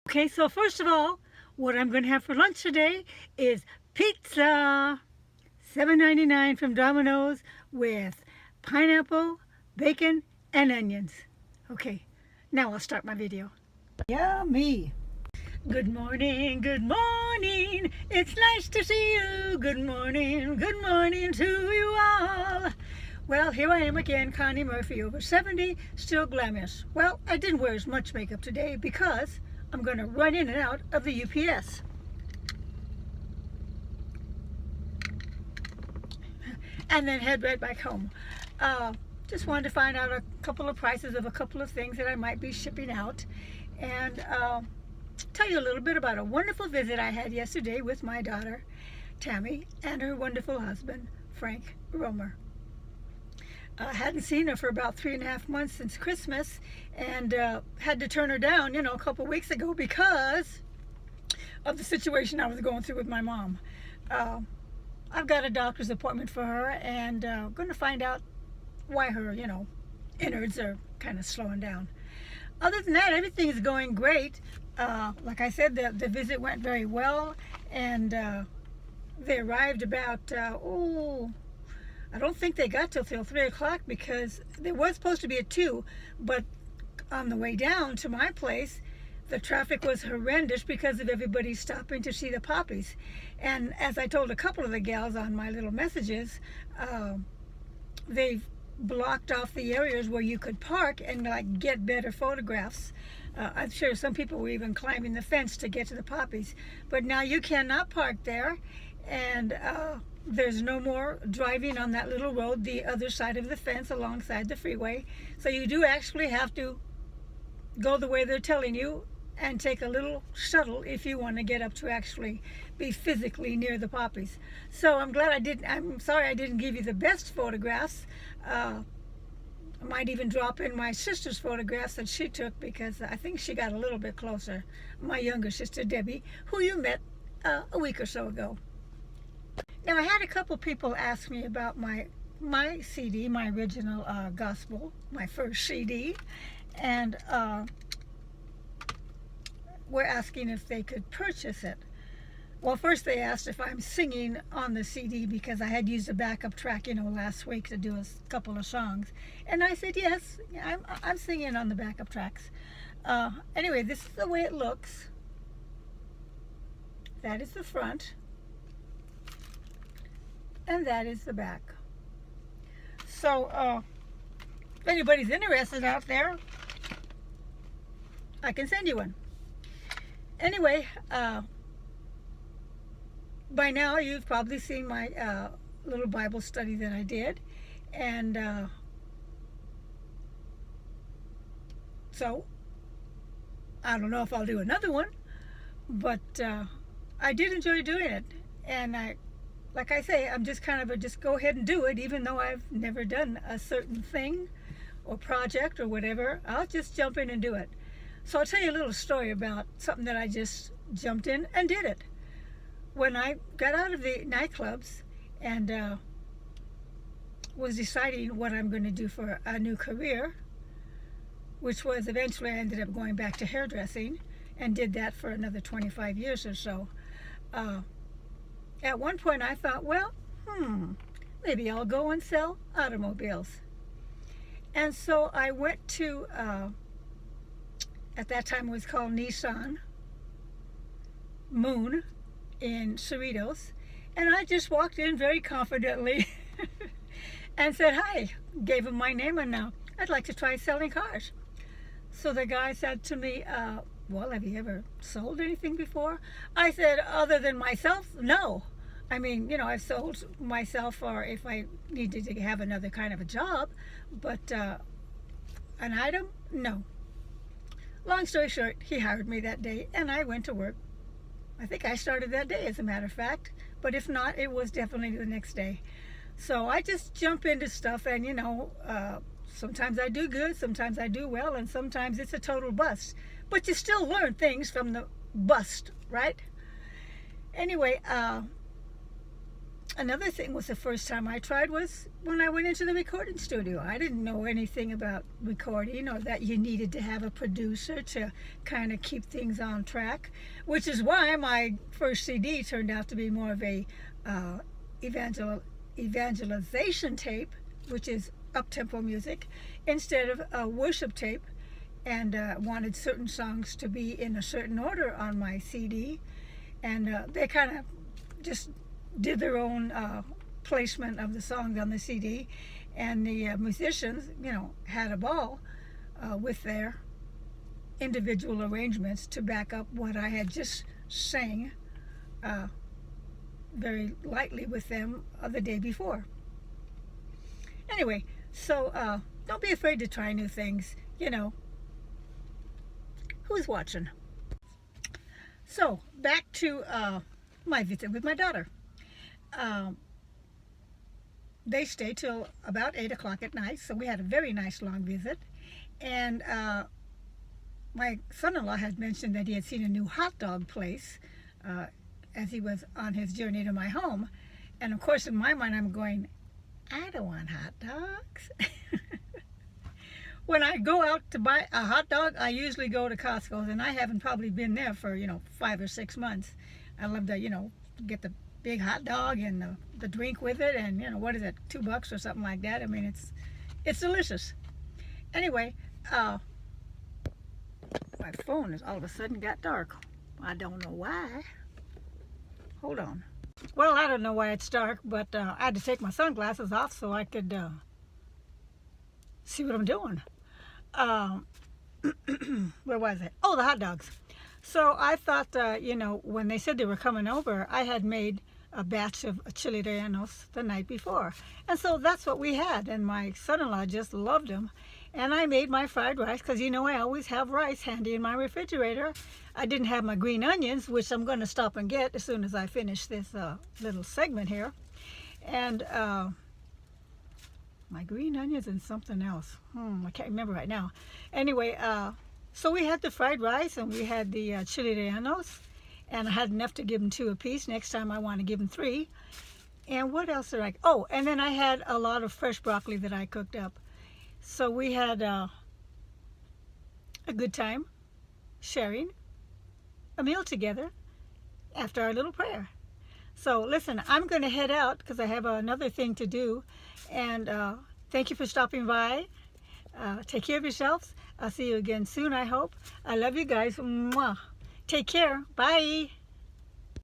Okay, so first of all, what I'm going to have for lunch today is pizza. $7.99 from Domino's with pineapple, bacon, and onions. Okay, now I'll start my video. Yummy! Good morning, it's nice to see you. Good morning to you all. Well, here I am again, Connie Murphy, over 70, still glamorous. Well, I didn't wear as much makeup today because I'm going to run in and out of the UPS. And then head right back home. Just wanted to find out a couple of prices of a couple of things that I might be shipping out, and tell you a little bit about a wonderful visit I had yesterday with my daughter Tammy and her wonderful husband Frank Romer. I hadn't seen her for about 3.5 months since Christmas, and had to turn her down, a couple of weeks ago because of the situation I was going through with my mom. I've got a doctor's appointment for her, and going to find out why her, innards are kind of slowing down. Other than that, everything is going great. Like I said, the visit went very well, and they arrived about, I don't think they got till 3 o'clock because there was supposed to be at 2, but on the way down to my place, the traffic was horrendous because of everybody stopping to see the poppies. And as I told a couple of the gals on my little messages, they've blocked off the areas where you could park and get better photographs. I'm sure some people were even climbing the fence to get to the poppies. But now you cannot park there, and there's no more driving on that little road the other side of the fence alongside the freeway. So you do actually have to go the way they're telling you and take a little shuttle if you want to get up to actually be physically near the poppies. So I'm sorry I didn't give you the best photographs. I might even drop in my sister's photographs that she took because I think she got a little bit closer. My younger sister, Debbie, who you met a week or so ago. Now, I had a couple people ask me about my CD, my original gospel, my first CD, and were asking if they could purchase it. Well, first they asked if I'm singing on the CD because I had used a backup track, last week to do a couple of songs. And I said, yes, I'm singing on the backup tracks. Anyway, this is the way it looks. That is the front. And that is the back. So, if anybody's interested out there, I can send you one. Anyway, by now you've probably seen my little Bible study that I did, and so I don't know if I'll do another one, but I did enjoy doing it, and like I say, I'm just kind of just go ahead and do it, even though I've never done a certain thing or project or whatever. I'll just jump in and do it. So I'll tell you a little story about something that I just jumped in and did it. When I got out of the nightclubs and was deciding what I'm going to do for a new career, which was eventually I ended up going back to hairdressing and did that for another 25 years or so. At one point I thought, well, maybe I'll go and sell automobiles. And so I went to, at that time it was called Nissan Moon in Cerritos, and I just walked in very confidently and said hi, gave him my name, and now I'd like to try selling cars. So the guy said to me, well, have you ever sold anything before? I said, other than myself, no. I mean, I've sold myself or if I needed to have another kind of a job, but an item, no. Long story short, he hired me that day, and I went to work. I think I started that day, as a matter of fact, but if not, it was definitely the next day. So I just jump into stuff, and sometimes I do good, sometimes I do well, and sometimes it's a total bust. But you still learn things from the bust, right? Anyway, Another thing was the first time I tried was when I went into the recording studio. I didn't know anything about recording or that you needed to have a producer to kind of keep things on track, which is why my first CD turned out to be more of a evangelization tape, which is up-tempo music, instead of a worship tape, and wanted certain songs to be in a certain order on my CD, and they kind of just did their own placement of the songs on the CD, and the musicians, had a ball with their individual arrangements to back up what I had just sang very lightly with them the day before. Anyway, so don't be afraid to try new things. Who's watching? So back to my visit with my daughter. They stayed till about 8 o'clock at night, so we had a very nice long visit. And my son-in-law had mentioned that he had seen a new hot dog place as he was on his journey to my home. And of course, in my mind, I'm going, I don't want hot dogs. When I go out to buy a hot dog, I usually go to Costco's, and I haven't probably been there for 5 or 6 months. I love to get the big hot dog and the drink with it, and what is it, $2 or something like that. I mean, it's delicious. Anyway, my phone has all of a sudden got dark. I don't know why. Hold on. Well, I don't know why it's dark, but I had to take my sunglasses off so I could see what I'm doing. Where was it? Oh, the hot dogs. So I thought, when they said they were coming over, I had made a batch of chili rellenos the night before. And so that's what we had. And my son-in-law just loved them. And I made my fried rice because, I always have rice handy in my refrigerator. I didn't have my green onions, which I'm going to stop and get as soon as I finish this little segment here. And my green onions and something else. I can't remember right now. Anyway, so we had the fried rice and we had the chili rellenos. And I had enough to give them 2 apiece. Next time I want to give them 3. And what else did I... Oh, and then I had a lot of fresh broccoli that I cooked up. So we had a good time sharing a meal together after our little prayer. So listen, I'm going to head out because I have another thing to do. And thank you for stopping by. Take care of yourselves. I'll see you again soon, I hope. I love you guys. Mwah. Take care. Bye.